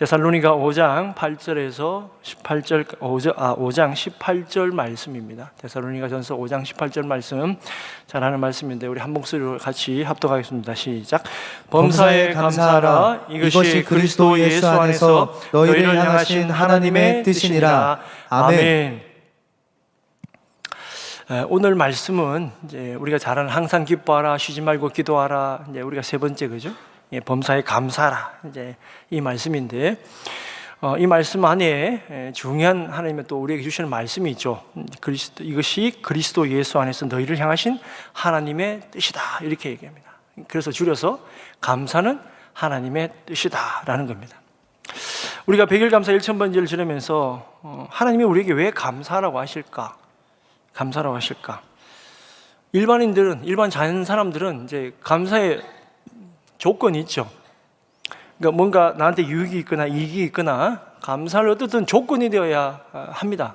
데살로니가 5장 8절에서 18절 5장 18절 말씀입니다. 데살로니가전서 5장 18절 말씀 잘 아는 말씀인데 우리 한 목소리로 같이 합독하겠습니다. 시작. 범사에 감사하라. 이것이 그리스도 예수 안에서 너희를 향하신 하나님의 뜻이니라. 아멘. 오늘 말씀은 이제 우리가 잘 아는 항상 기뻐하라, 쉬지 말고 기도하라. 이제 우리가 세 번째 그죠? 범사에 감사하라. 이제 이 말씀인데, 이 말씀 안에 중요한 하나님의 또 우리에게 주시는 말씀이 있죠. 이것이 그리스도 예수 안에서 너희를 향하신 하나님의 뜻이다. 이렇게 얘기합니다. 그래서 줄여서 감사는 하나님의 뜻이다라는 겁니다. 우리가 백일감사 1000번제를 지내면서 하나님이 우리에게 왜 감사하라고 하실까? 감사라고 하실까? 일반 자연 사람들은 이제 감사의 조건이 있죠. 그러니까 뭔가 나한테 유익이 있거나 이익이 있거나 감사를 얻었던 조건이 되어야 합니다.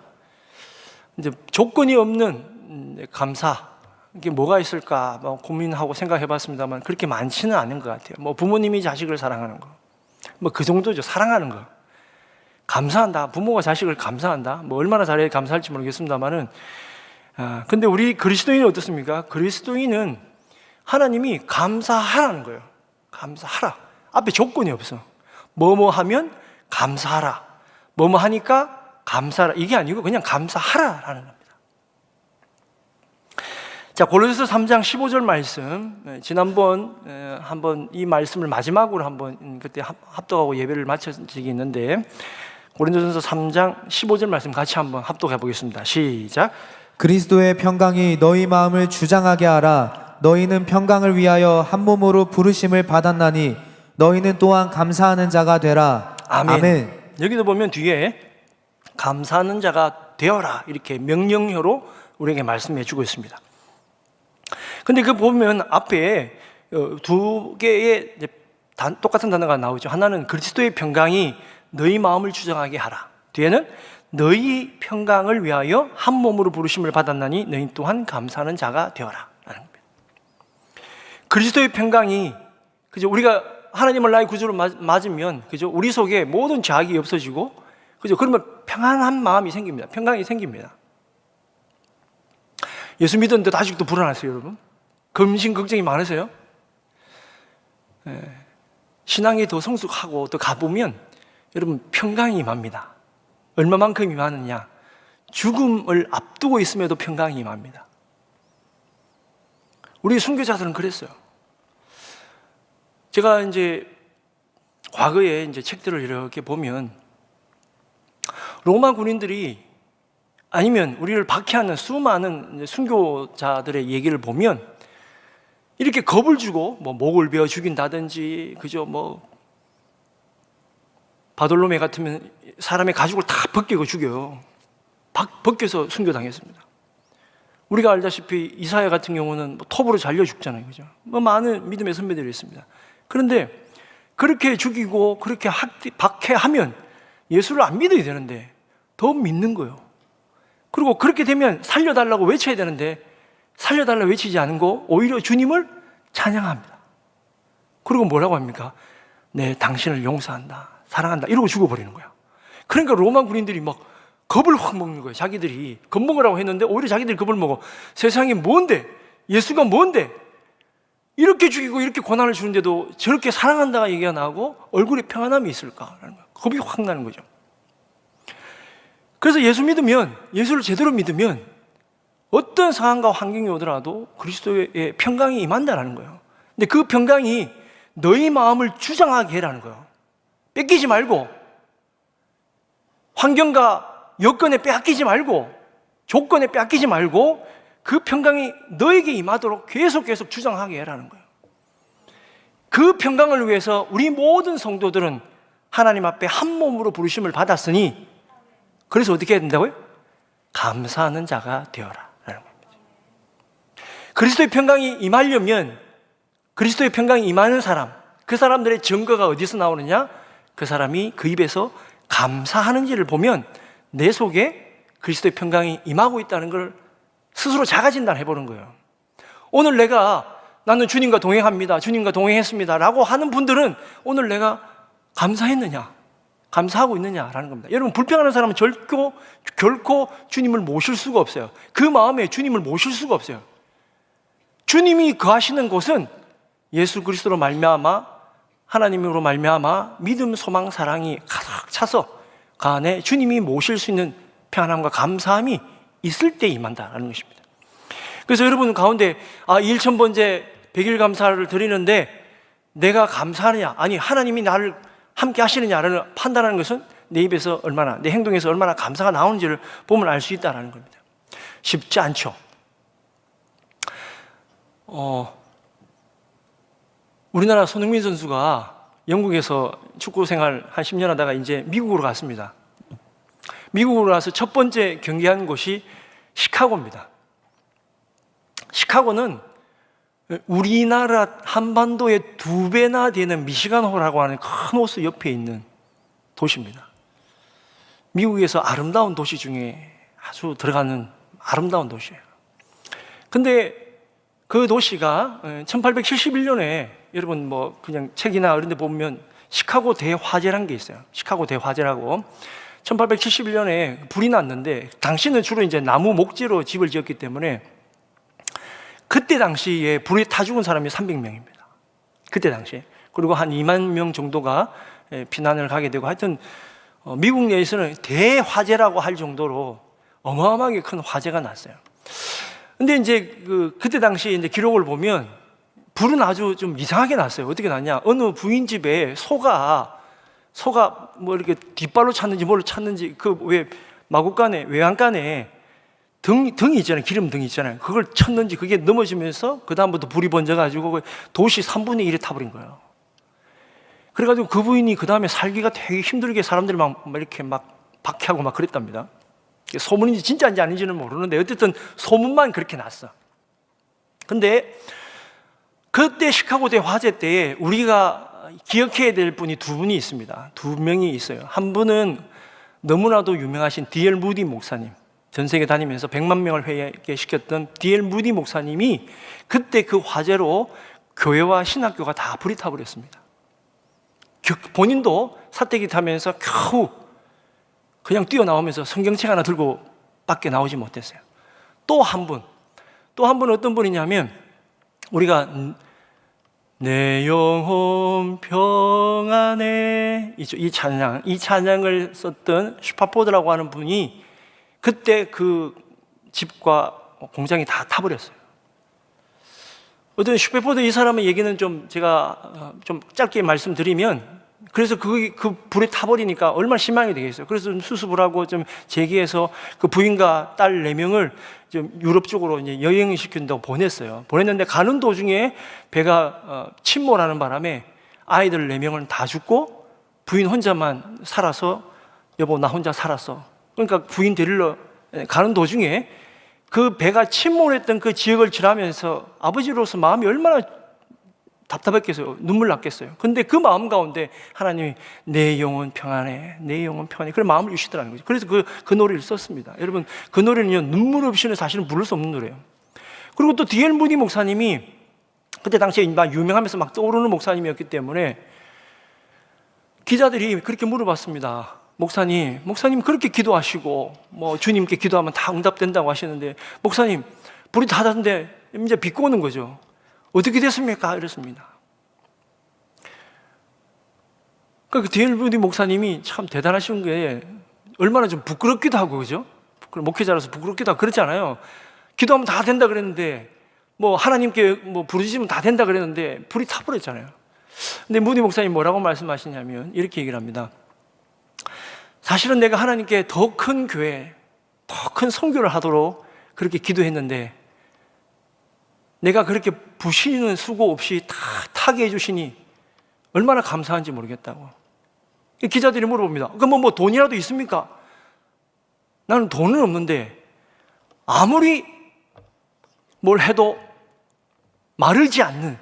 이제 조건이 없는 감사, 이게 뭐가 있을까 고민하고 생각해봤습니다만 그렇게 많지는 않은 것 같아요. 뭐 부모님이 자식을 사랑하는 거, 뭐 그 정도죠. 사랑하는 거, 감사한다. 부모가 자식을 감사한다. 뭐 얼마나 잘해야 감사할지 모르겠습니다만은. 근데 우리 그리스도인은 어떻습니까? 그리스도인은 하나님이 감사하라는 거예요. 감사하라. 앞에 조건이 없어. 뭐뭐 하면 감사하라. 뭐뭐 하니까 감사하라. 이게 아니고 그냥 감사하라라는 겁니다. 자, 고린도서 3장 15절 말씀. 지난번 한번 이 말씀을 마지막으로 한번 그때 합독하고 예배를 마친 적이 있는데 고린도전서 3장 15절 말씀 같이 한번 합독해 보겠습니다. 시작. 그리스도의 평강이 너희 마음을 주장하게 하라. 너희는 평강을 위하여 한 몸으로 부르심을 받았나니 너희는 또한 감사하는 자가 되라. 아멘. 아멘. 여기도 보면 뒤에 감사하는 자가 되어라 이렇게 명령어로 우리에게 말씀해 주고 있습니다. 근데 그 보면 앞에 두 개의 똑같은 단어가 나오죠. 하나는 그리스도의 평강이 너희 마음을 주장하게 하라. 뒤에는 너희 평강을 위하여 한 몸으로 부르심을 받았나니 너희 또한 감사하는 자가 되어라 라는 겁니다. 그리스도의 평강이 그죠? 우리가 하나님을 나의 구주로 맞으면 그죠? 우리 속에 모든 자악이 없어지고 그죠? 그러면 평안한 마음이 생깁니다. 평강이 생깁니다. 예수 믿었는데도 아직도 불안하세요, 여러분? 검신 걱정이 많으세요? 신앙이 더 성숙하고 더 가보면 여러분 평강이 임합니다. 얼마만큼 임하느냐? 죽음을 앞두고 있음에도 평강이 임합니다. 우리 순교자들은 그랬어요. 제가 이제 과거에 이제 책들을 이렇게 보면 로마 군인들이 아니면 우리를 박해하는 수많은 순교자들의 얘기를 보면 이렇게 겁을 주고 뭐 목을 베어 죽인다든지 그죠? 뭐 바돌로메 같으면 사람의 가죽을 다 벗기고 죽여요. 벗겨서 순교당했습니다. 우리가 알다시피 이사야 같은 경우는 뭐 톱으로 잘려 죽잖아요, 그죠? 뭐 많은 믿음의 선배들이 있습니다. 그런데 그렇게 죽이고 그렇게 박해하면 예수를 안 믿어야 되는데 더 믿는 거예요. 그리고 그렇게 되면 살려달라고 외쳐야 되는데 살려달라고 외치지 않은 거 오히려 주님을 찬양합니다. 그리고 뭐라고 합니까? 네, 당신을 용서한다, 사랑한다 이러고 죽어버리는 거야. 그러니까 로마 군인들이 막 겁을 확 먹는 거예요. 자기들이 겁먹으라고 했는데 오히려 자기들이 겁을 먹어. 세상에 뭔데? 예수가 뭔데? 이렇게 죽이고 이렇게 고난을 주는데도 저렇게 사랑한다가 얘기가 나오고 얼굴에 평안함이 있을까라는 거예요. 겁이 확 나는 거죠. 그래서 예수를 제대로 믿으면 어떤 상황과 환경이 오더라도 그리스도의 평강이 임한다는 거예요. 근데 그 평강이 너희 마음을 주장하게 해라는 거예요. 뺏기지 말고 환경과 여건에 빼앗기지 말고 조건에 빼앗기지 말고 그 평강이 너에게 임하도록 계속 주장하게 해라는 거예요. 그 평강을 위해서 우리 모든 성도들은 하나님 앞에 한 몸으로 부르심을 받았으니 그래서 어떻게 해야 된다고요? 감사하는 자가 되어라 라는 겁니다. 그리스도의 평강이 임하려면 그리스도의 평강이 임하는 사람, 그 사람들의 증거가 어디서 나오느냐? 그 사람이 그 입에서 감사하는지를 보면 내 속에 그리스도의 평강이 임하고 있다는 걸 스스로 자가진단해 보는 거예요. 오늘 나는 주님과 동행합니다, 주님과 동행했습니다 라고 하는 분들은 오늘 내가 감사했느냐? 감사하고 있느냐라는 겁니다. 여러분, 불평하는 사람은 결코 주님을 모실 수가 없어요. 그 마음에 주님을 모실 수가 없어요. 주님이 거하시는 곳은 예수 그리스도로 말미암아, 하나님으로 말미암아 믿음, 소망, 사랑이 가득 차서 그 안에 주님이 모실 수 있는 평안함과 감사함이 있을 때 임한다라는 것입니다. 그래서 여러분 가운데 1,000번째 100일 감사를 드리는데 내가 감사하느냐, 아니 하나님이 나를 함께 하시느냐를 판단하는 것은 내 입에서 얼마나, 내 행동에서 얼마나 감사가 나오는지를 보면 알 수 있다는 겁니다. 쉽지 않죠. 우리나라 손흥민 선수가 영국에서 축구 생활 한 10년 하다가 이제 미국으로 갔습니다. 미국으로 가서 첫 번째 경기한 곳이 시카고입니다. 시카고는 우리나라 한반도의 2배나 되는 미시간호라고 하는 큰 호수 옆에 있는 도시입니다. 미국에서 아름다운 도시 중에 아주 들어가는 아름다운 도시예요. 근데 그 도시가 1871년에 여러분 뭐 그냥 책이나 이런 데 보면 시카고 대화재라는 게 있어요. 시카고 대화재라고 1871년에 불이 났는데 당시는 주로 이제 나무 목재로 집을 지었기 때문에 그때 당시에 불에 타 죽은 사람이 300명입니다. 그때 당시에. 그리고 한 2만 명 정도가 피난을 가게 되고 하여튼 미국 내에서는 대화재라고 할 정도로 어마어마하게 큰 화재가 났어요. 근데 이제 그때 당시에 이제 기록을 보면 불은 아주 좀 이상하게 났어요. 어떻게 났냐? 어느 부인 집에 소가 뭐 이렇게 뒷발로 찼는지 뭘로 찼는지 그 왜 마구간에 외양간에 등이 있잖아요. 기름 등이 있잖아요. 그걸 쳤는지 그게 넘어지면서 그 다음부터 불이 번져가지고 도시 3분의 1에 타버린 거예요. 그래가지고 그 부인이 그 다음에 살기가 되게 힘들게 사람들이 막 이렇게 막 박해하고 막 그랬답니다. 소문인지 진짜인지 아닌지는 모르는데 어쨌든 소문만 그렇게 났어. 근데 그때 시카고 대화재 때에 우리가 기억해야 될 분이 2분이 있습니다. 2명이 있어요. 한 분은 너무나도 유명하신 D.L. 무디 목사님, 전 세계 다니면서 100만 명을 회개시켰던 D.L. 무디 목사님이 그때 그 화재로 교회와 신학교가 다 불이 타버렸습니다. 본인도 사태기 타면서 겨우 그냥 뛰어나오면서 성경책 하나 들고 밖에 나오지 못했어요. 또 한 분 어떤 분이냐면 우리가 내 영혼 평안해 이 찬양을 썼던 슈퍼포드라고 하는 분이 그때 그 집과 공장이 다 타버렸어요. 어떤 슈퍼포드 이 사람의 얘기는 좀 제가 좀 짧게 말씀드리면, 그래서 그 불에 타버리니까 얼마나 실망이 되겠어요. 그래서 좀 수습을 하고 좀 재기해서 그 부인과 딸 4명을 좀 유럽 쪽으로 이제 여행을 시킨다고 보냈어요. 보냈는데 가는 도중에 배가 침몰하는 바람에 아이들 4명은 다 죽고 부인 혼자만 살아서 여보 나 혼자 살았어. 그러니까 부인 데리러 가는 도중에 그 배가 침몰했던 그 지역을 지나면서 아버지로서 마음이 얼마나 답답했겠어요. 눈물 났겠어요. 근데 그 마음 가운데 하나님이 내 영혼 평안해, 내 영혼 평안해, 그런 마음을 주시더라는 거죠. 그래서 그 노래를 썼습니다. 여러분 그 노래는요 눈물 없이는 사실은 부를 수 없는 노래예요. 그리고 또 D.L. 무디 목사님이 그때 당시에 막 유명하면서 막 떠오르는 목사님이었기 때문에 기자들이 그렇게 물어봤습니다. 목사님 그렇게 기도하시고 뭐 주님께 기도하면 다 응답된다고 하시는데 목사님 불이 다 탔는데 이제 비꼬 오는 거죠. 어떻게 됐습니까? 이랬습니다. 그러니까 D.L. 무디 목사님이 참 대단하신 게 얼마나 좀 부끄럽기도 하고, 그죠? 목회자라서 부끄럽기도 하고 그렇잖아요. 기도하면 다 된다 그랬는데 뭐 하나님께 뭐 부르짖으면 다 된다 그랬는데 불이 타버렸잖아요. 근데 무디 목사님 뭐라고 말씀하시냐면 이렇게 얘기를 합니다. 사실은 내가 하나님께 더 큰 교회, 더 큰 선교를 하도록 그렇게 기도했는데 내가 그렇게 부시는 수고 없이 다 타게 해주시니 얼마나 감사한지 모르겠다고. 기자들이 물어봅니다. 그럼 뭐 돈이라도 있습니까? 나는 돈은 없는데 아무리 뭘 해도 마르지 않는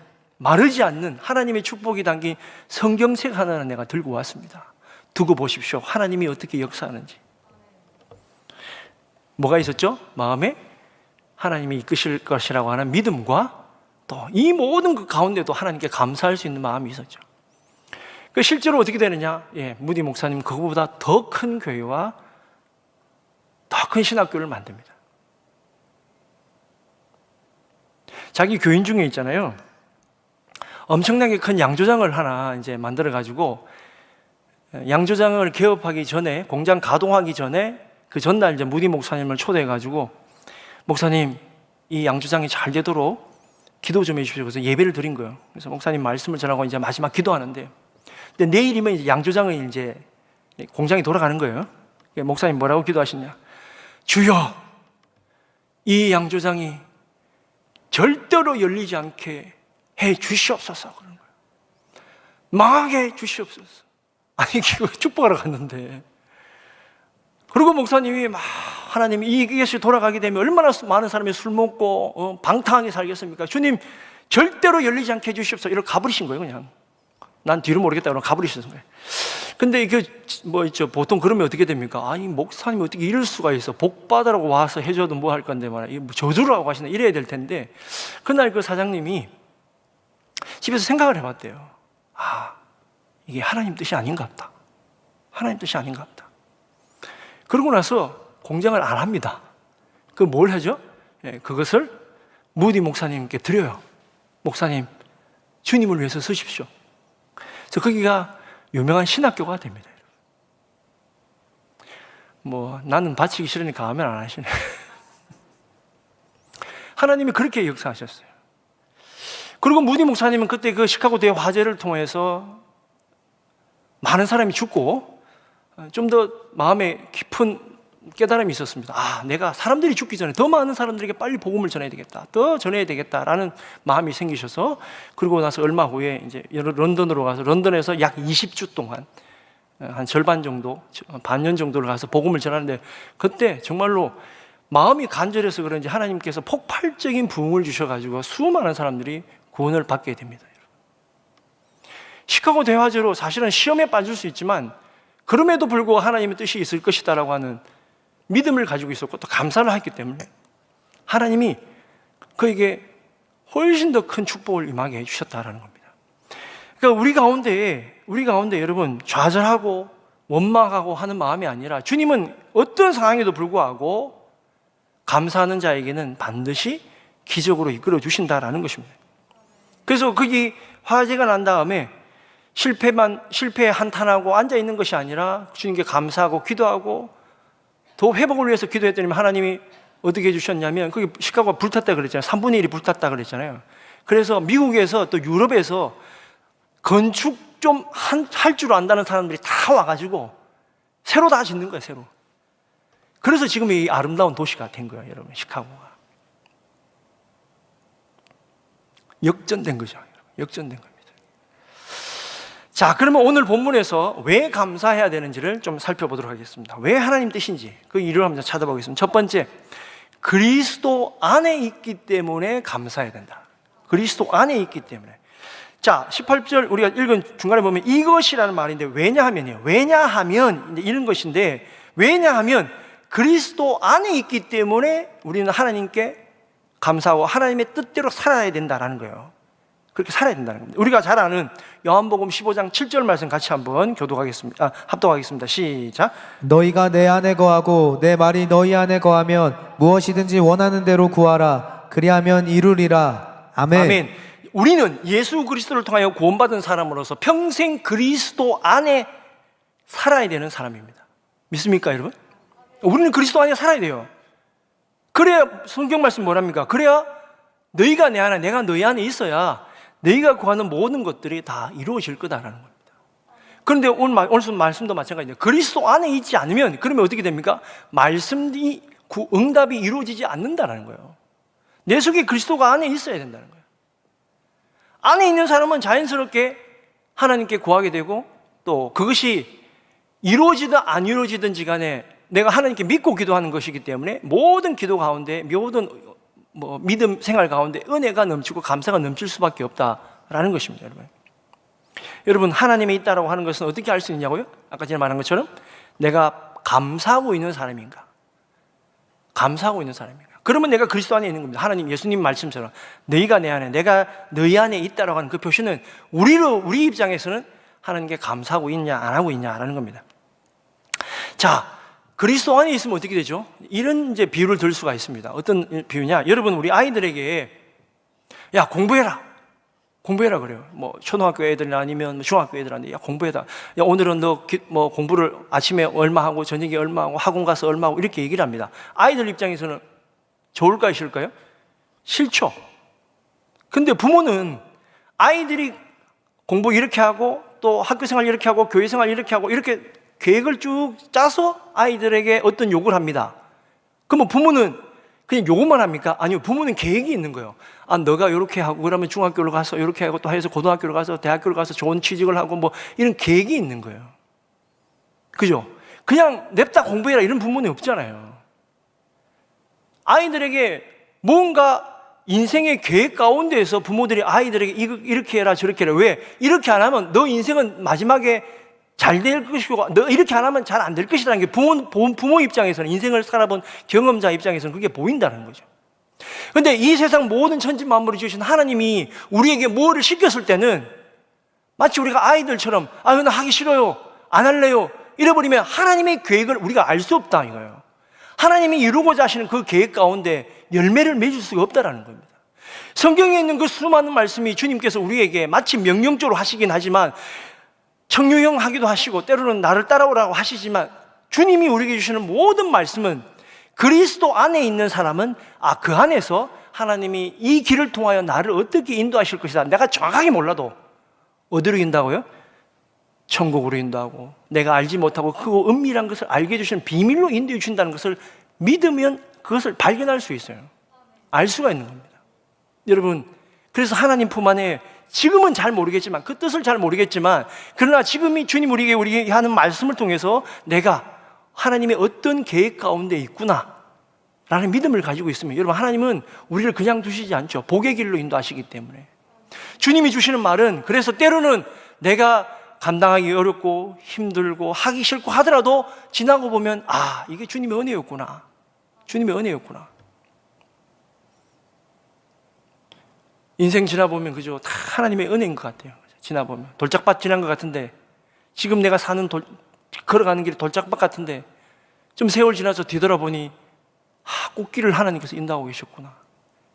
하나님의 축복이 담긴 성경책 하나는 내가 들고 왔습니다. 두고 보십시오. 하나님이 어떻게 역사하는지. 뭐가 있었죠? 마음에 하나님이 이끄실 것이라고 하는 믿음과 또 이 모든 그 가운데도 하나님께 감사할 수 있는 마음이 있었죠. 실제로 어떻게 되느냐? 무디 목사님 그거보다 더 큰 교회와 더 큰 신학교를 만듭니다. 자기 교인 중에 있잖아요. 엄청나게 큰 양조장을 하나 이제 만들어 가지고 양조장을 개업하기 전에, 공장 가동하기 전에 그 전날 이제 무디 목사님을 초대해 가지고, 목사님 이 양조장이 잘 되도록 기도 좀 해주십시오. 그래서 예배를 드린 거예요. 그래서 목사님 말씀을 전하고 이제 마지막 기도하는데, 근데 내일이면 이제 양조장을 이제 공장이 돌아가는 거예요. 목사님 뭐라고 기도하시냐? 주여, 이 양조장이 절대로 열리지 않게 해 주시옵소서. 그런 거예요. 망하게 해 주시옵소서. 아니, 이거 축복하러 갔는데. 그리고 목사님이 막, 하나님 이것이 돌아가게 되면 얼마나 많은 사람이 술 먹고 방탕하게 살겠습니까? 주님 절대로 열리지 않게 해주십시오. 이렇게 가버리신 거예요. 그냥 난 뒤로 모르겠다 그러고 가버리신 거예요. 근데 이게 뭐 있죠, 보통 그러면 어떻게 됩니까? 아니 목사님이 어떻게 이럴 수가 있어, 복 받으라고 와서 해줘도 뭐 할 건데 말이야, 저주를 하고 하시나 이래야 될 텐데, 그날 그 사장님이 집에서 생각을 해봤대요. 아, 이게 하나님 뜻이 아닌가 보다. 하나님 뜻이 아닌가 보다. 그러고 나서 공장을 안 합니다. 그 뭘 하죠? 그것을 무디 목사님께 드려요. 목사님, 주님을 위해서 쓰십시오. 그래서 거기가 유명한 신학교가 됩니다. 뭐 나는 바치기 싫으니까 하면 안 하시네. 하나님이 그렇게 역사하셨어요. 그리고 무디 목사님은 그때 그 시카고 대회 화재를 통해서 많은 사람이 죽고 좀 더 마음에 깊은 깨달음이 있었습니다. 아, 내가 사람들이 죽기 전에 더 많은 사람들에게 빨리 복음을 전해야 되겠다, 더 전해야 되겠다라는 마음이 생기셔서, 그리고 나서 얼마 후에 이제 런던으로 가서 런던에서 약 20주 동안 한 절반 정도, 반년 정도를 가서 복음을 전하는데, 그때 정말로 마음이 간절해서 그런지 하나님께서 폭발적인 부흥을 주셔가지고 수많은 사람들이 구원을 받게 됩니다. 시카고 대화제로 사실은 시험에 빠질 수 있지만 그럼에도 불구하고 하나님의 뜻이 있을 것이다라고 하는 믿음을 가지고 있었고 또 감사를 했기 때문에 하나님이 그에게 훨씬 더 큰 축복을 임하게 해주셨다라는 겁니다. 그러니까 우리 가운데 여러분 좌절하고 원망하고 하는 마음이 아니라, 주님은 어떤 상황에도 불구하고 감사하는 자에게는 반드시 기적으로 이끌어 주신다라는 것입니다. 그래서 거기 화재가 난 다음에 실패에 한탄하고 앉아 있는 것이 아니라 주님께 감사하고 기도하고 더 회복을 위해서 기도했더니 하나님이 어떻게 해주셨냐면, 거기 시카고가 불탔다 그랬잖아요. 3분의 1이 불탔다 그랬잖아요. 그래서 미국에서 또 유럽에서 건축 좀 할 줄 안다는 사람들이 다 와가지고 새로 다 짓는 거예요, 새로. 그래서 지금 이 아름다운 도시가 된 거예요, 여러분. 시카고가 역전된 거죠, 여러분. 역전된 겁니다. 자, 그러면 오늘 본문에서 왜 감사해야 되는지를 좀 살펴보도록 하겠습니다. 왜 하나님 뜻인지 그 이유를 한번 찾아보겠습니다. 첫 번째, 그리스도 안에 있기 때문에 감사해야 된다. 그리스도 안에 있기 때문에. 자, 18절 우리가 읽은 중간에 보면 이것이라는 말인데, 왜냐하면요. 왜냐하면 이런 것인데, 왜냐하면 그리스도 안에 있기 때문에 우리는 하나님께 감사하고 하나님의 뜻대로 살아야 된다라는 거예요. 그렇게 살아야 된다는 겁니다. 우리가 잘 아는 요한복음 15장 7절 말씀 같이 한번 합독하겠습니다. 시작. 너희가 내 안에 거하고 내 말이 너희 안에 거하면 무엇이든지 원하는 대로 구하라. 그리하면 이루리라. 아멘. 아멘. 우리는 예수 그리스도를 통하여 구원받은 사람으로서 평생 그리스도 안에 살아야 되는 사람입니다. 믿습니까, 여러분? 우리는 그리스도 안에 살아야 돼요. 그래야 성경 말씀 뭐랍니까? 그래야 너희가 내 안에, 내가 너희 안에 있어야 너희가 구하는 모든 것들이 다 이루어질 거다라는 겁니다. 그런데 오늘 말씀도 마찬가지입니다. 그리스도 안에 있지 않으면, 그러면 어떻게 됩니까? 응답이 이루어지지 않는다는 거예요. 내 속에 그리스도가 안에 있어야 된다는 거예요. 안에 있는 사람은 자연스럽게 하나님께 구하게 되고, 또 그것이 이루어지든 안 이루어지든지 간에 내가 하나님께 믿고 기도하는 것이기 때문에 모든 기도 가운데, 모든 믿음 생활 가운데 은혜가 넘치고 감사가 넘칠 수밖에 없다라는 것입니다, 여러분. 여러분, 하나님이 있다라고 하는 것은 어떻게 알 수 있냐고요? 아까 전에 말한 것처럼 내가 감사하고 있는 사람인가? 감사하고 있는 사람인가? 그러면 내가 그리스도 안에 있는 겁니다. 하나님, 예수님 말씀처럼 너희가 내 안에, 내가 너희 안에 있다라고 하는 그 표시는 우리 입장에서는 하나님께 감사하고 있냐 안 하고 있냐라는 겁니다. 자, 그리스도 안에 있으면 어떻게 되죠? 이런 이제 비유를 들 수가 있습니다. 어떤 비유냐? 여러분, 우리 아이들에게 야, 공부해라 그래요. 뭐 초등학교 애들이나 아니면 중학교 애들한테 야, 공부해라. 야, 오늘은 너 뭐 공부를 아침에 얼마 하고 저녁에 얼마 하고 학원 가서 얼마 하고 이렇게 얘기를 합니다. 아이들 입장에서는 좋을까요, 싫을까요? 싫죠. 근데 부모는 아이들이 공부 이렇게 하고 또 학교 생활 이렇게 하고 교회 생활 이렇게 하고 이렇게 계획을 쭉 짜서 아이들에게 어떤 요구를 합니다. 그러면 부모는 그냥 요구만 합니까? 아니요, 부모는 계획이 있는 거예요. 아, 너가 이렇게 하고 그러면 중학교로 가서 이렇게 하고 또 해서 고등학교로 가서 대학교로 가서 좋은 취직을 하고 뭐 이런 계획이 있는 거예요. 그죠? 그냥 냅다 공부해라 이런 부모는 없잖아요. 아이들에게 뭔가 인생의 계획 가운데에서 부모들이 아이들에게 이렇게 해라 저렇게 해라. 왜? 이렇게 안 하면 너 인생은 마지막에 잘 될 것이고 너 이렇게 안 하면 잘 안 될 것이라는 게 부모 입장에서는, 인생을 살아본 경험자 입장에서는 그게 보인다는 거죠. 그런데 이 세상 모든 천지 만물을 지으신 하나님이 우리에게 뭐를 시켰을 때는 마치 우리가 아이들처럼 아, 나 하기 싫어요, 안 할래요 이래버리면 하나님의 계획을 우리가 알 수 없다 이거예요. 하나님이 이루고자 하시는 그 계획 가운데 열매를 맺을 수가 없다는 겁니다. 성경에 있는 그 수많은 말씀이 주님께서 우리에게 마치 명령적으로 하시긴 하지만 청유형 하기도 하시고 때로는 나를 따라오라고 하시지만 주님이 우리에게 주시는 모든 말씀은 그리스도 안에 있는 사람은 그 안에서 하나님이 이 길을 통하여 나를 어떻게 인도하실 것이다, 내가 정확하게 몰라도 어디로 인도하고요? 천국으로 인도하고 내가 알지 못하고 그 은밀한 것을 알게 해주시는 비밀로 인도해 주신다는 것을 믿으면 그것을 발견할 수 있어요. 알 수가 있는 겁니다. 여러분, 그래서 하나님 품 안에 지금은 잘 모르겠지만 그 뜻을 잘 모르겠지만 그러나 지금이 주님 우리에게 하는 말씀을 통해서 내가 하나님의 어떤 계획 가운데 있구나 라는 믿음을 가지고 있으면 여러분, 하나님은 우리를 그냥 두시지 않죠. 복의 길로 인도하시기 때문에 주님이 주시는 말은, 그래서 때로는 내가 감당하기 어렵고 힘들고 하기 싫고 하더라도 지나고 보면 이게 주님의 은혜였구나, 주님의 은혜였구나. 인생 지나보면 그죠, 다 하나님의 은혜인 것 같아요. 지나보면 돌짝밭 지난 것 같은데 지금 내가 사는 걸어가는 길이 돌짝밭 같은데 좀 세월 지나서 뒤돌아보니 꽃길을 하나님께서 인도하고 계셨구나.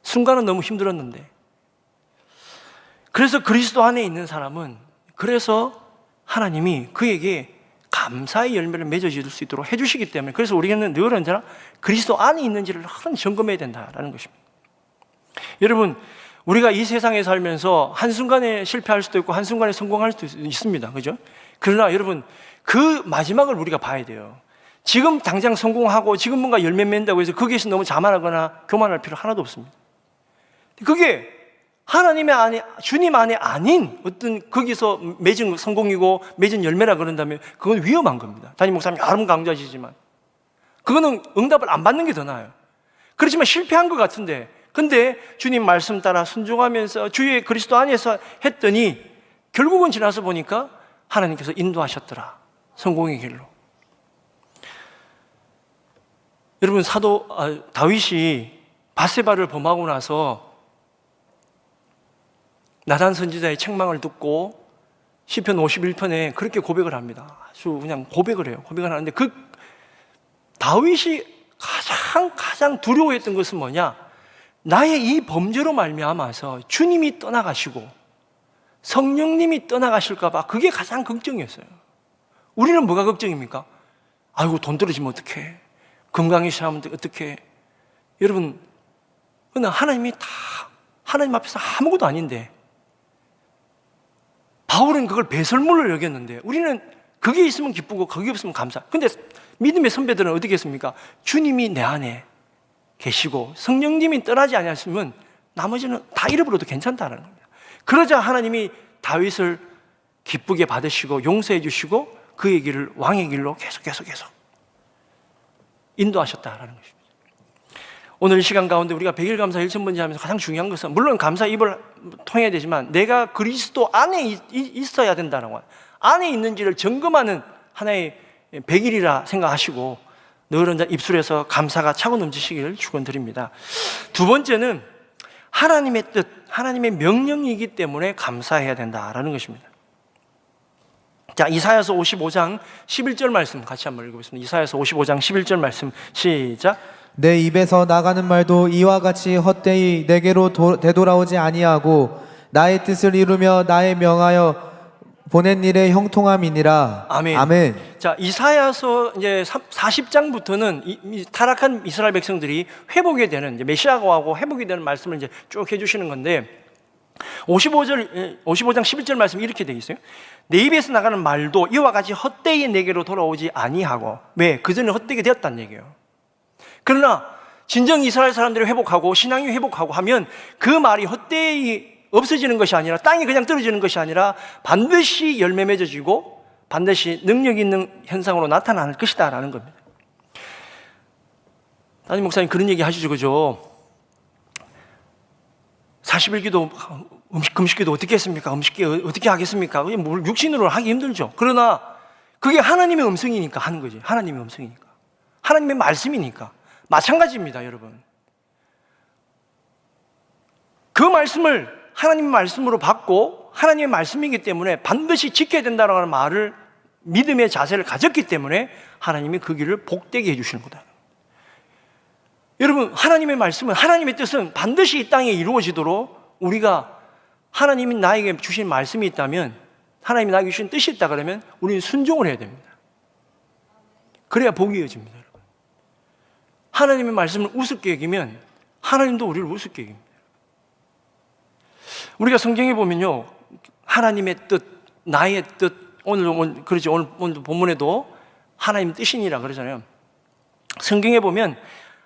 순간은 너무 힘들었는데. 그래서 그리스도 안에 있는 사람은, 그래서 하나님이 그에게 감사의 열매를 맺어줄 수 있도록 해주시기 때문에, 그래서 우리는 늘 언제나 그리스도 안에 있는지를 항상 점검해야 된다라는 것입니다. 여러분, 우리가 이 세상에 살면서 한순간에 실패할 수도 있고 한순간에 성공할 수도 있습니다. 그죠? 그러나 여러분, 그 마지막을 우리가 봐야 돼요. 지금 당장 성공하고 지금 뭔가 열매 맺는다고 해서 거기에서 너무 자만하거나 교만할 필요 하나도 없습니다. 그게 하나님의 안에, 주님 안에 아닌 어떤 거기서 맺은 성공이고 맺은 열매라 그런다면 그건 위험한 겁니다. 담임 목사님 여러 번 강조하시지만 그거는 응답을 안 받는 게 더 나아요. 그렇지만 실패한 것 같은데, 근데 주님 말씀 따라 순종하면서 주의 그리스도 안에서 했더니 결국은 지나서 보니까 하나님께서 인도하셨더라, 성공의 길로. 여러분, 다윗이 밧세바를 범하고 나서 나단 선지자의 책망을 듣고 시편 51편에 그렇게 고백을 합니다. 아주 그냥 고백을 해요. 고백을 하는데 그 다윗이 가장 두려워했던 것은 뭐냐? 나의 이 범죄로 말미암아서 주님이 떠나가시고 성령님이 떠나가실까 봐, 그게 가장 걱정이었어요. 우리는 뭐가 걱정입니까? 아이고, 돈 떨어지면 어떡해, 건강이 시하면 어떡해. 여러분, 그러나 하나님이 다 하나님 앞에서 아무것도 아닌데 바울은 그걸 배설물로 여겼는데 우리는 그게 있으면 기쁘고 그게 없으면 감사. 근데 믿음의 선배들은 어떻게 했습니까? 주님이 내 안에 계시고 성령님이 떠나지 않았으면 나머지는 다 잃어버려도 괜찮다는 겁니다. 그러자 하나님이 다윗을 기쁘게 받으시고 용서해 주시고 그의 길을, 왕의 길로 계속 인도하셨다라는 것입니다. 오늘 이 시간 가운데 우리가 100일 감사 1,000번째 하면서 가장 중요한 것은, 물론 감사 입을 통해야 되지만 내가 그리스도 안에 있어야 된다는 것, 안에 있는지를 점검하는 하나의 100일이라 생각하시고 늘 입술에서 감사가 차고 넘치시기를 축원드립니다. 두 번째는 하나님의 뜻, 하나님의 명령이기 때문에 감사해야 된다라는 것입니다. 자, 이사야서 55장 11절 말씀 같이 한번 읽어보겠습니다. 이사야서 55장 11절 말씀 시작. 내 입에서 나가는 말도 이와 같이 헛되이 내게로 되돌아오지 아니하고 나의 뜻을 이루며 나의 명하여 보낸 일의 형통함이니라. 아멘. 아멘. 자, 이사야서 이제 40장부터는 이 타락한 이스라엘 백성들이 회복이 되는, 이제 메시아가 와고 회복이 되는 말씀을 이제 쭉 해주시는 건데, 55장 11절 말씀 이렇게 되어 있어요. 내 입에서 나가는 말도 이와 같이 헛되이 내게로 돌아오지 아니하고. 왜? 그전에 헛되게 되었다는 얘기예요. 그러나 진정 이스라엘 사람들이 회복하고 신앙이 회복하고 하면 그 말이 헛되이 없어지는 것이 아니라, 땅이 그냥 떨어지는 것이 아니라 반드시 열매 맺어지고 반드시 능력 있는 현상으로 나타날 것이다 라는 겁니다. 담임 목사님 그런 얘기 하시죠, 그죠? 40일기도 금식기도 어떻게 했습니까? 음식기 어떻게 하겠습니까? 뭘 육신으로 하기 힘들죠. 그러나 그게 하나님의 음성이니까 하는 거지. 하나님의 음성이니까, 하나님의 말씀이니까. 마찬가지입니다, 여러분. 그 말씀을 하나님의 말씀으로 받고 하나님의 말씀이기 때문에 반드시 지켜야 된다는 말을, 믿음의 자세를 가졌기 때문에 하나님이 그 길을 복되게 해주시는 거다. 여러분, 하나님의 말씀은, 하나님의 뜻은 반드시 이 땅에 이루어지도록 우리가, 하나님이 나에게 주신 말씀이 있다면, 하나님이 나에게 주신 뜻이 있다 그러면 우리는 순종을 해야 됩니다. 그래야 복이 이어집니다, 여러분. 하나님의 말씀을 우습게 여기면 하나님도 우리를 우습게 여깁니다. 우리가 성경에 보면요, 하나님의 뜻, 나의 뜻, 오늘 그렇죠. 오늘 본문에도 하나님 뜻이니라 그러잖아요. 성경에 보면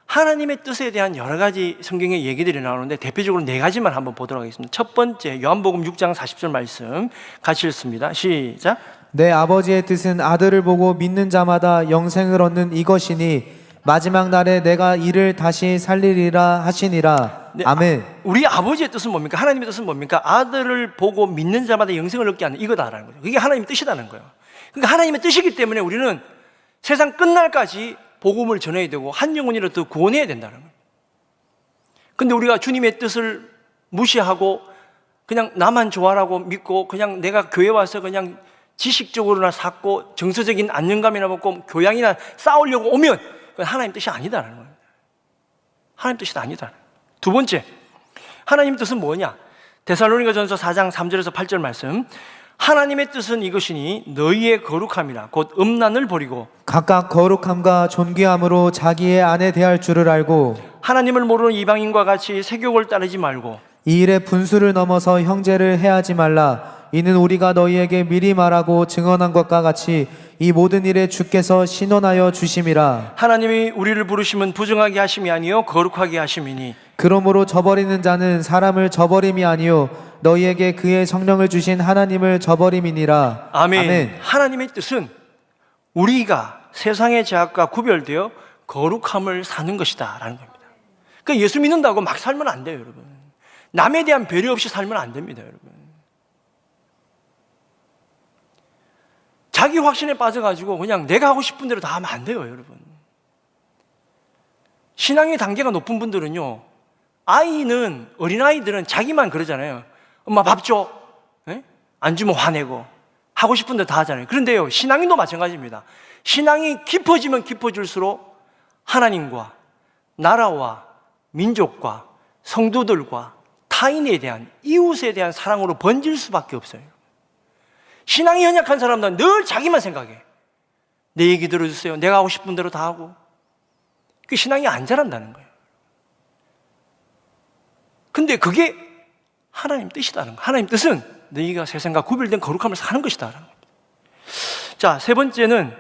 하나님의 뜻에 대한 여러 가지 성경의 얘기들이 나오는데 대표적으로 4가지만 한번 보도록 하겠습니다. 첫 번째, 요한복음 6장 40절 말씀 같이 읽습니다. 시작. 내 아버지의 뜻은 아들을 보고 믿는 자마다 영생을 얻는 이것이니 마지막 날에 내가 이를 다시 살리리라 하시니라. 네, 아멘. 우리 아버지의 뜻은 뭡니까? 하나님의 뜻은 뭡니까? 아들을 보고 믿는 자마다 영생을 얻게 하는 이거다라는 거죠. 그게 하나님의 뜻이라는 거예요. 그러니까 하나님의 뜻이기 때문에 우리는 세상 끝날까지 복음을 전해야 되고 한 영혼이라도 구원해야 된다는 거예요. 근데 우리가 주님의 뜻을 무시하고 그냥 나만 좋아라고 믿고 그냥 내가 교회 와서 그냥 지식적으로나 쌓고 정서적인 안정감이나 먹고 교양이나 쌓으려고 오면 그건 하나님 뜻이 아니다라는 거예요. 하나님 뜻이 아니다. 두 번째, 하나님 뜻은 뭐냐? 데살로니가전서 4장 3절에서 8절 말씀. 하나님의 뜻은 이것이니 너희의 거룩함이라 곧 음란을 버리고 각각 거룩함과 존귀함으로 자기의 아내 대할 줄을 알고 하나님을 모르는 이방인과 같이 세욕을 따르지 말고 이 일에 분수를 넘어서 형제를 해하지 말라. 이는 우리가 너희에게 미리 말하고 증언한 것과 같이 이 모든 일에 주께서 신원하여 주심이라. 하나님이 우리를 부르심은 부정하게 하심이 아니요 거룩하게 하심이니 그러므로 저버리는 자는 사람을 저버림이 아니요 너희에게 그의 성령을 주신 하나님을 저버림이니라. 아멘. 하나님의 뜻은 우리가 세상의 죄악과 구별되어 거룩함을 사는 것이다 라는 겁니다. 그러니까 예수 믿는다고 막 살면 안 돼요, 여러분. 남에 대한 배려 없이 살면 안 됩니다, 여러분. 자기 확신에 빠져가지고 그냥 내가 하고 싶은 대로 다 하면 안 돼요, 여러분. 신앙의 단계가 높은 분들은요, 어린아이들은 자기만 그러잖아요. 엄마 밥 줘. 에? 안 주면 화내고 하고 싶은 대로 다 하잖아요. 그런데요, 신앙인도 마찬가지입니다. 신앙이 깊어지면 깊어질수록 하나님과 나라와 민족과 성도들과 타인에 대한, 이웃에 대한 사랑으로 번질 수밖에 없어요. 신앙이 연약한 사람들은 늘 자기만 생각해. 내 얘기 들어주세요. 내가 하고 싶은 대로 다 하고. 그 신앙이 안 자란다는 거예요. 근데 그게 하나님 뜻이다는 거예요. 하나님 뜻은 너희가 세상과 구별된 거룩함을 사는 것이다라는 겁니다. 자, 세 번째는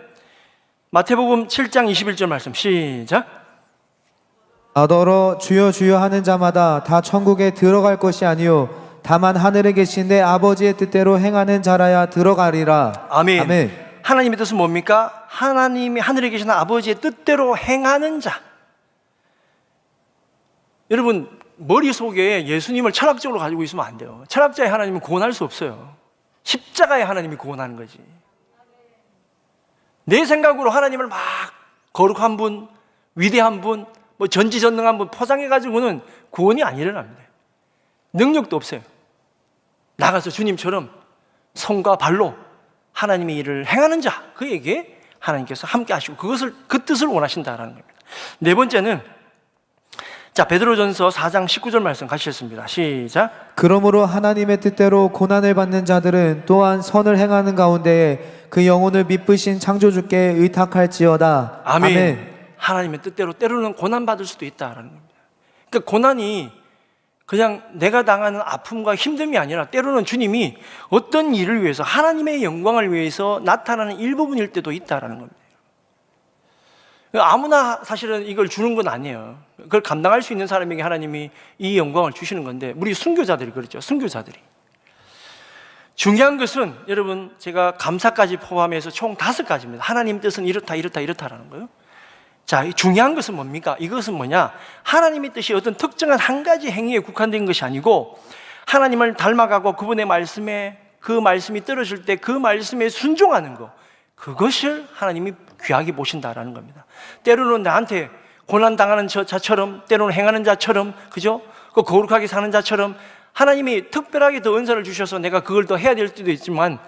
마태복음 7장 21절 말씀 시작. 나더러 주여 주여 하는 자마다 다 천국에 들어갈 것이 아니요 다만 하늘에 계신 내 아버지의 뜻대로 행하는 자라야 들어가리라. 아멘. 아멘. 하나님의 뜻은 뭡니까? 하나님이 하늘에 계신 아버지의 뜻대로 행하는 자. 여러분, 머릿속에 예수님을 철학적으로 가지고 있으면 안 돼요. 철학자의 하나님은 구원할 수 없어요. 십자가의 하나님이 구원하는 거지. 내 생각으로 하나님을 막 거룩한 분, 위대한 분, 뭐 전지전능한 분 포장해가지고는 구원이 안 일어납니다. 능력도 없어요. 나가서 주님처럼 손과 발로 하나님의 일을 행하는 자, 그에게 하나님께서 함께 하시고 그 뜻을 원하신다라는 겁니다. 네 번째는 자, 베드로전서 4장 19절 말씀 가시겠습니다. 시작. 그러므로 하나님의 뜻대로 고난을 받는 자들은 또한 선을 행하는 가운데에 그 영혼을 미쁘신 창조주께 의탁할지어다. 아멘. 하나님의 뜻대로 때로는 고난받을 수도 있다라는 겁니다. 그러니까 고난이 그냥 내가 당하는 아픔과 힘듦이 아니라 때로는 주님이 어떤 일을 위해서 하나님의 영광을 위해서 나타나는 일부분일 때도 있다라는 겁니다. 아무나 사실은 이걸 주는 건 아니에요. 그걸 감당할 수 있는 사람에게 하나님이 이 영광을 주시는 건데, 우리 순교자들이 그렇죠. 순교자들이. 중요한 것은 여러분, 제가 감사까지 포함해서 총 5가지입니다. 하나님 뜻은 이렇다라는 거예요. 자, 중요한 것은 뭡니까? 이것은 뭐냐? 하나님의 뜻이 어떤 특정한 한 가지 행위에 국한된 것이 아니고, 하나님을 닮아가고 그분의 말씀에, 그 말씀이 떨어질 때 그 말씀에 순종하는 것, 그것을 하나님이 귀하게 보신다라는 겁니다. 때로는 나한테 고난당하는 자처럼, 때로는 행하는 자처럼, 그죠? 그 거룩하게 사는 자처럼 하나님이 특별하게 더 은사를 주셔서 내가 그걸 더 해야 될 수도 있지만,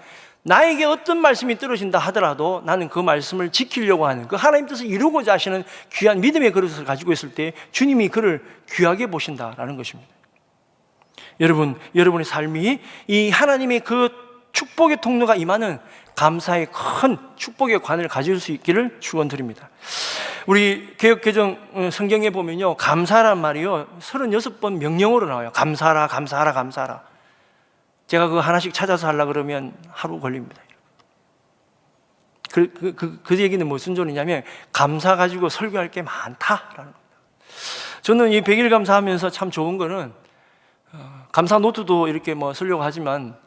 나에게 어떤 말씀이 떨어진다 하더라도 나는 그 말씀을 지키려고 하는, 그 하나님 뜻을 이루고자 하시는 귀한 믿음의 그릇을 가지고 있을 때 주님이 그를 귀하게 보신다라는 것입니다. 여러분, 여러분의 삶이 이 하나님의 그 축복의 통로가 임하는 감사의 큰 축복의 관을 가질 수 있기를 축원드립니다. 우리 개역개정 성경에 보면요, 감사란 말이요 36번 명령어로 나와요. 감사하라, 감사하라, 감사하라. 제가 그거 하나씩 찾아서 하려고 그러면 하루 걸립니다. 그 얘기는 무슨 소리냐면, 감사 가지고 설교할 게 많다라는 겁니다. 저는 이 100일 감사하면서 참 좋은 거는, 감사 노트도 이렇게 뭐 쓰려고 하지만,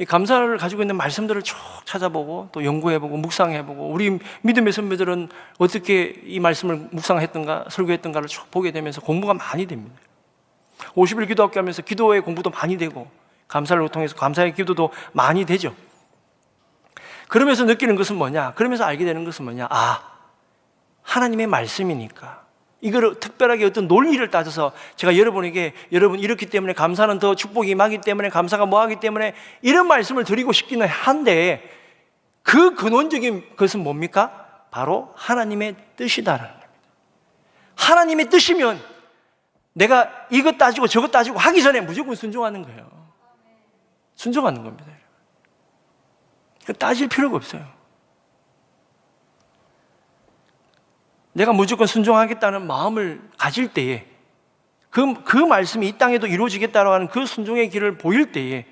이 감사를 가지고 있는 말씀들을 쭉 찾아보고 또 연구해보고 묵상해보고, 우리 믿음의 선배들은 어떻게 이 말씀을 묵상했던가 설교했던가를 쭉 보게 되면서 공부가 많이 됩니다. 50일 기도학교 하면서 기도의 공부도 많이 되고, 감사를 통해서 감사의 기도도 많이 되죠. 그러면서 느끼는 것은 뭐냐? 그러면서 알게 되는 것은 뭐냐? 아, 하나님의 말씀이니까 이거를 특별하게 어떤 논리를 따져서 제가 여러분에게, 여러분 이렇기 때문에 감사는 더 축복이 임하기 때문에, 감사가 뭐하기 때문에 이런 말씀을 드리고 싶기는 한데, 그 근원적인 것은 뭡니까? 바로 하나님의 뜻이다라는 겁니다. 하나님의 뜻이면 내가 이것 따지고 저것 따지고 하기 전에 무조건 순종하는 거예요. 순종하는 겁니다. 따질 필요가 없어요. 내가 무조건 순종하겠다는 마음을 가질 때에, 그 말씀이 이 땅에도 이루어지겠다고 하는 그 순종의 길을 보일 때에,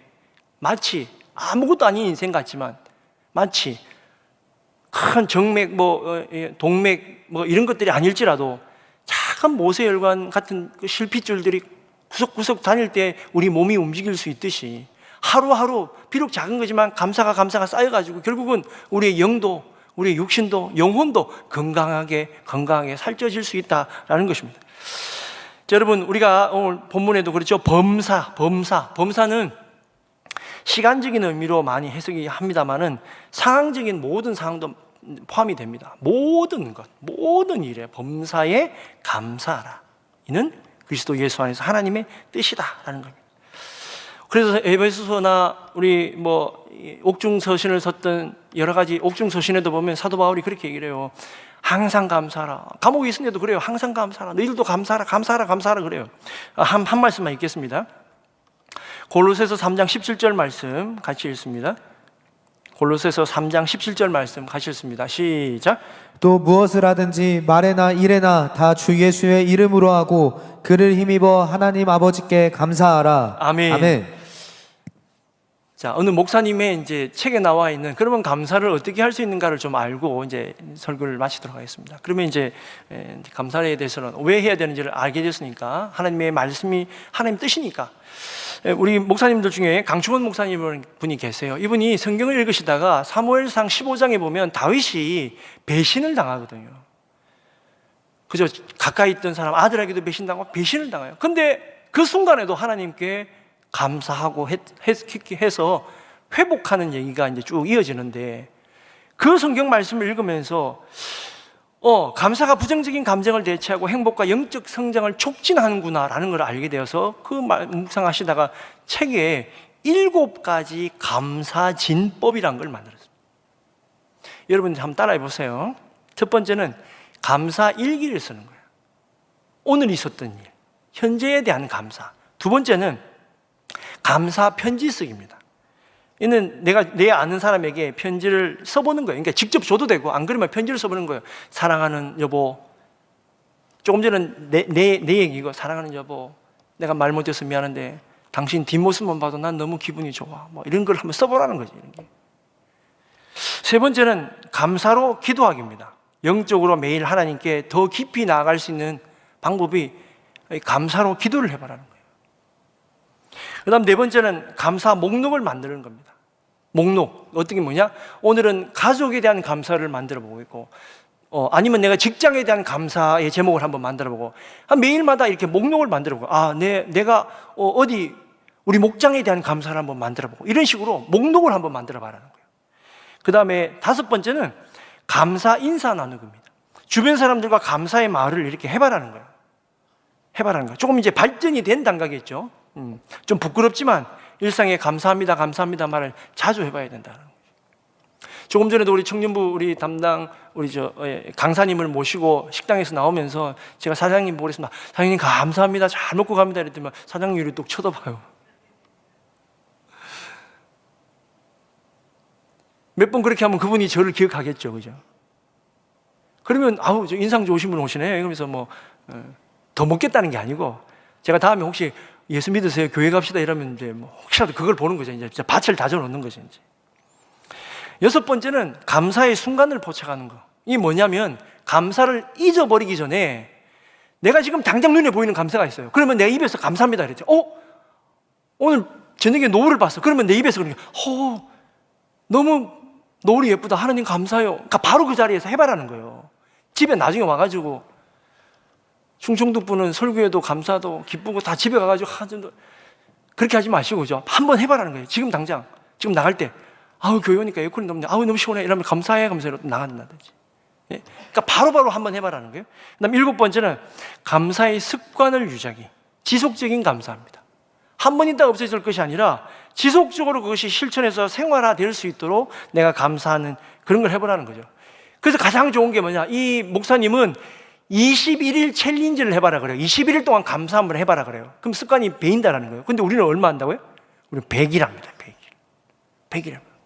마치 아무것도 아닌 인생 같지만, 마치 큰 정맥, 동맥, 이런 것들이 아닐지라도 작은 모세혈관 같은 그 실핏줄들이 구석구석 다닐 때 우리 몸이 움직일 수 있듯이, 하루하루 비록 작은 거지만 감사가 쌓여가지고 결국은 우리의 영도, 우리의 육신도, 영혼도 건강하게 살쪄질 수 있다라는 것입니다. 자, 여러분, 우리가 오늘 본문에도 그렇죠. 범사는 시간적인 의미로 많이 해석이 합니다만은 상황적인 모든 상황도 포함이 됩니다. 모든 것, 모든 일에 범사에 감사하라. 이는 그리스도 예수 안에서 하나님의 뜻이다라는 겁니다. 그래서 에베소서나 우리 옥중서신을 썼던 여러 가지 옥중서신에도 보면 사도 바울이 그렇게 얘기를 해요. 항상 감사하라. 감옥에 있는데도 그래요. 항상 감사하라. 너희들도 감사하라 그래요. 한 말씀만 읽겠습니다. 골로새서 3장 17절 말씀 같이 읽습니다. 골로새서 3장 17절 말씀 같이 읽습니다. 시작. 또 무엇을 하든지 말에나 일에나 다 주 예수의 이름으로 하고 그를 힘입어 하나님 아버지께 감사하라. 아멘. 아멘. 자, 어느 목사님의 이제 책에 나와 있는, 그러면 감사를 어떻게 할 수 있는가를 좀 알고 이제 설교를 마치도록 하겠습니다. 그러면 이제 감사에 대해서는 왜 해야 되는지를 알게 됐으니까, 하나님의 말씀이 하나님 뜻이니까. 우리 목사님들 중에 강충원 목사님 분이 계세요. 이분이 성경을 읽으시다가 사무엘상 15장에 보면 다윗이 배신을 당하거든요. 그죠? 가까이 있던 사람 아들에게도 배신당하고 배신을 당해요. 근데 그 순간에도 하나님께 감사하고 해서 회복하는 얘기가 이제 쭉 이어지는데, 그 성경 말씀을 읽으면서 감사가 부정적인 감정을 대체하고 행복과 영적 성장을 촉진하는구나라는 걸 알게 되어서 그 묵상하시다가 책에 7가지 감사진법이란 걸 만들었습니다. 여러분 한번 따라해 보세요. 첫 번째는 감사 일기를 쓰는 거예요. 오늘 있었던 일, 현재에 대한 감사. 두 번째는 감사 편지 쓰기입니다. 이는 내가 내 아는 사람에게 편지를 써보는 거예요. 그러니까 직접 줘도 되고, 안 그러면 편지를 써보는 거예요. 사랑하는 여보, 조금 전은 내 얘기고, 사랑하는 여보, 내가 말 못해서 미안한데 당신 뒷모습만 봐도 난 너무 기분이 좋아. 뭐 이런 걸 한번 써보라는 거지. 이런 게. 세 번째는 감사로 기도하기입니다. 영적으로 매일 하나님께 더 깊이 나아갈 수 있는 방법이 감사로 기도를 해보라는 거예요. 그 다음 네 번째는 감사 목록을 만드는 겁니다. 목록, 어떻게 뭐냐? 오늘은 가족에 대한 감사를 만들어 보고 있고, 아니면 내가 직장에 대한 감사의 제목을 한번 만들어 보고, 매일마다 이렇게 목록을 만들어 보고, 내가 어디 우리 목장에 대한 감사를 한번 만들어 보고, 이런 식으로 목록을 한번 만들어 봐라는 거예요. 그 다음에 다섯 번째는 감사 인사 나누기입니다. 주변 사람들과 감사의 말을 이렇게 해봐라는 거예요. 해봐라는 거예요. 조금 이제 발전이 된 단계겠죠. 좀 부끄럽지만 일상에 감사합니다, 감사합니다 말을 자주 해봐야 된다는 거예요. 조금 전에도 우리 청년부 우리 담당 우리 강사님을 모시고 식당에서 나오면서 제가 사장님 보고 그랬습니다. 사장님 감사합니다, 잘 먹고 갑니다 이랬더니 사장님이 이렇게 뚝 쳐다봐요. 몇 번 그렇게 하면 그분이 저를 기억하겠죠, 그죠? 그러면 저 인상 좋으신 분 오시네. 그러면서 더 먹겠다는 게 아니고, 제가 다음에 혹시 예수 믿으세요, 교회 갑시다 이러면 이제 혹시라도 그걸 보는 거죠. 이제 밭을 다져 놓는 거죠. 이제 여섯 번째는 감사의 순간을 포착하는 거. 이게 뭐냐면 감사를 잊어버리기 전에 내가 지금 당장 눈에 보이는 감사가 있어요. 그러면 내 입에서 감사합니다 이랬죠. 오늘 저녁에 노을을 봤어. 그러면 내 입에서 그러니까 너무 노을이 예쁘다, 하나님 감사해요. 그러니까 바로 그 자리에서 해봐라는 거예요. 집에 나중에 와가지고 충청도 분은 설교에도 감사도 기쁘고 다 집에 가가지고 그렇게 하지 마시고, 그죠? 한번 해봐라는 거예요. 지금 당장, 지금 나갈 때, 교회 오니까 에어컨이 너무, 너무 시원해. 이러면 감사해 하면서 나간다든지. 예? 그러니까 바로바로 한번 해봐라는 거예요. 그 다음 일곱 번째는 감사의 습관을 유지하기. 지속적인 감사입니다. 한 번 있다 없어질 것이 아니라 지속적으로 그것이 실천해서 생활화될 수 있도록 내가 감사하는 그런 걸 해보라는 거죠. 그래서 가장 좋은 게 뭐냐? 이 목사님은 21일 챌린지를 해봐라 그래요. 21일 동안 감사 한번 해봐라 그래요. 그럼 습관이 배인다라는 거예요. 근데 우리는 얼마 한다고요? 우리는 100일 합니다. 100일 합니다.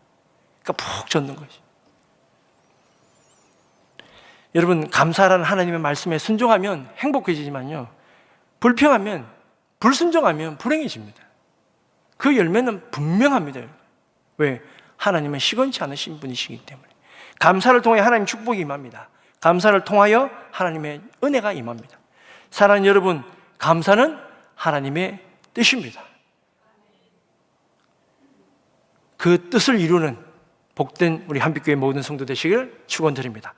그러니까 푹 젖는 거지. 여러분, 감사라는 하나님의 말씀에 순종하면 행복해지지만요, 불순종하면 불행해집니다. 그 열매는 분명합니다. 왜? 하나님은 시건치 않으신 분이시기 때문에. 감사를 통해 하나님 축복이 임합니다. 감사를 통하여 하나님의 은혜가 임합니다. 사랑하는 여러분, 감사는 하나님의 뜻입니다. 그 뜻을 이루는 복된 우리 한빛교회 모든 성도 되시길 축원드립니다.